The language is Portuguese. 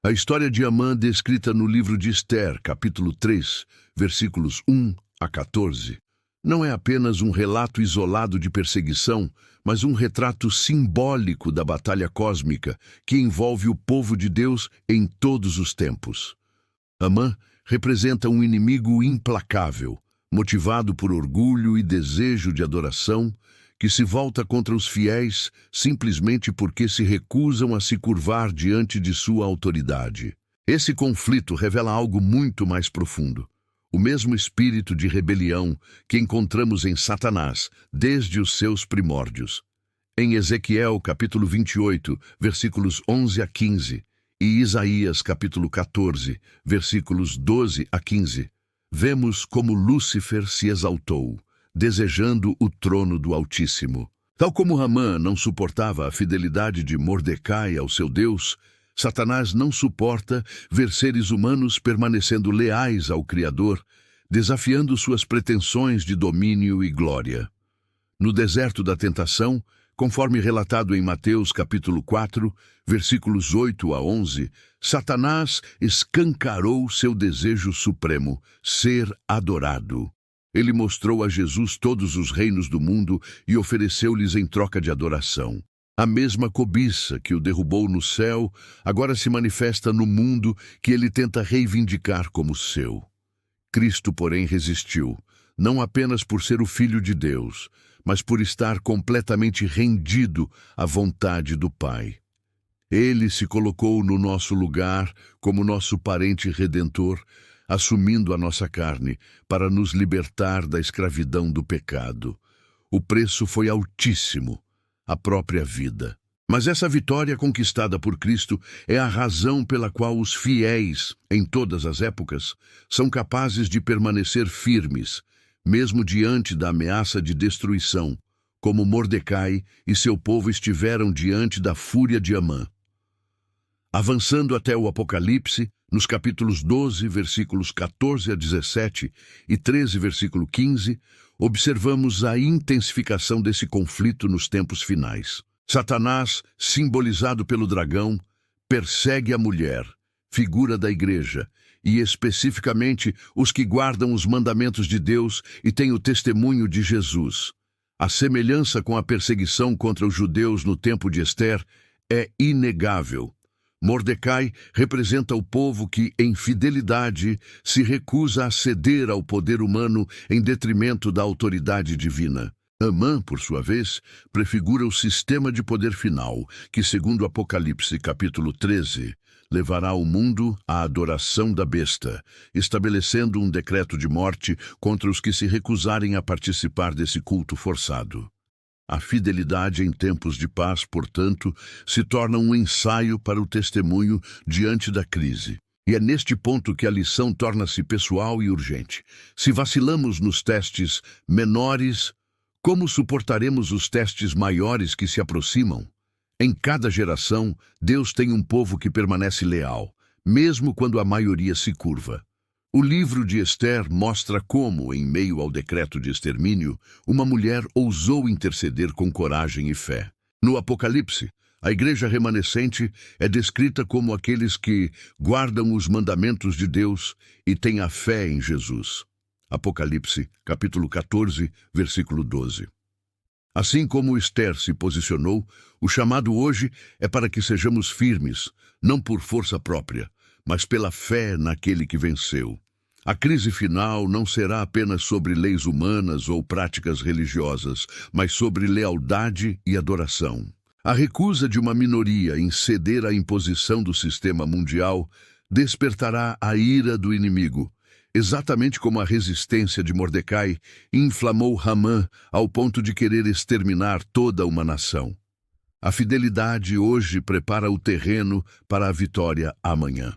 A história de Amã, descrita no livro de Ester, capítulo 3, versículos 1 a 14, não é apenas um relato isolado de perseguição, mas um retrato simbólico da batalha cósmica que envolve o povo de Deus em todos os tempos. Amã representa um inimigo implacável, motivado por orgulho e desejo de adoração, que se volta contra os fiéis simplesmente porque se recusam a se curvar diante de sua autoridade. Esse conflito revela algo muito mais profundo. O mesmo espírito de rebelião que encontramos em Satanás desde os seus primórdios. Em Ezequiel, capítulo 28, versículos 11 a 15, e Isaías, capítulo 14, versículos 12 a 15, vemos como Lúcifer se exaltou, desejando o trono do Altíssimo. Tal como Amã não suportava a fidelidade de Mordecai ao seu Deus, Satanás não suporta ver seres humanos permanecendo leais ao Criador, desafiando suas pretensões de domínio e glória. No deserto da tentação, conforme relatado em Mateus capítulo 4, versículos 8 a 11, Satanás escancarou seu desejo supremo, ser adorado. Ele mostrou a Jesus todos os reinos do mundo e ofereceu-lhes em troca de adoração. A mesma cobiça que o derrubou no céu agora se manifesta no mundo que ele tenta reivindicar como seu. Cristo, porém, resistiu, não apenas por ser o Filho de Deus, mas por estar completamente rendido à vontade do Pai. Ele se colocou no nosso lugar como nosso parente redentor, assumindo a nossa carne para nos libertar da escravidão do pecado. O preço foi altíssimo, a própria vida. Mas essa vitória conquistada por Cristo é a razão pela qual os fiéis, em todas as épocas, são capazes de permanecer firmes, mesmo diante da ameaça de destruição, como Mordecai e seu povo estiveram diante da fúria de Amã. Avançando até o Apocalipse, nos capítulos 12, versículos 14 a 17 e 13, versículo 15, observamos a intensificação desse conflito nos tempos finais. Satanás, simbolizado pelo dragão, persegue a mulher, figura da igreja, e especificamente os que guardam os mandamentos de Deus e têm o testemunho de Jesus. A semelhança com a perseguição contra os judeus no tempo de Ester é inegável. Mordecai representa o povo que, em fidelidade, se recusa a ceder ao poder humano em detrimento da autoridade divina. Amã, por sua vez, prefigura o sistema de poder final, que, segundo Apocalipse capítulo 13, levará o mundo à adoração da besta, estabelecendo um decreto de morte contra os que se recusarem a participar desse culto forçado. A fidelidade em tempos de paz, portanto, se torna um ensaio para o testemunho diante da crise. E é neste ponto que a lição torna-se pessoal e urgente. Se vacilamos nos testes menores, como suportaremos os testes maiores que se aproximam? Em cada geração, Deus tem um povo que permanece leal, mesmo quando a maioria se curva. O livro de Ester mostra como, em meio ao decreto de extermínio, uma mulher ousou interceder com coragem e fé. No Apocalipse, a igreja remanescente é descrita como aqueles que guardam os mandamentos de Deus e têm a fé em Jesus. Apocalipse, capítulo 14, versículo 12. Assim como Ester se posicionou, o chamado hoje é para que sejamos firmes, não por força própria, mas pela fé naquele que venceu. A crise final não será apenas sobre leis humanas ou práticas religiosas, mas sobre lealdade e adoração. A recusa de uma minoria em ceder à imposição do sistema mundial despertará a ira do inimigo, exatamente como a resistência de Mordecai inflamou Amã ao ponto de querer exterminar toda uma nação. A fidelidade hoje prepara o terreno para a vitória amanhã.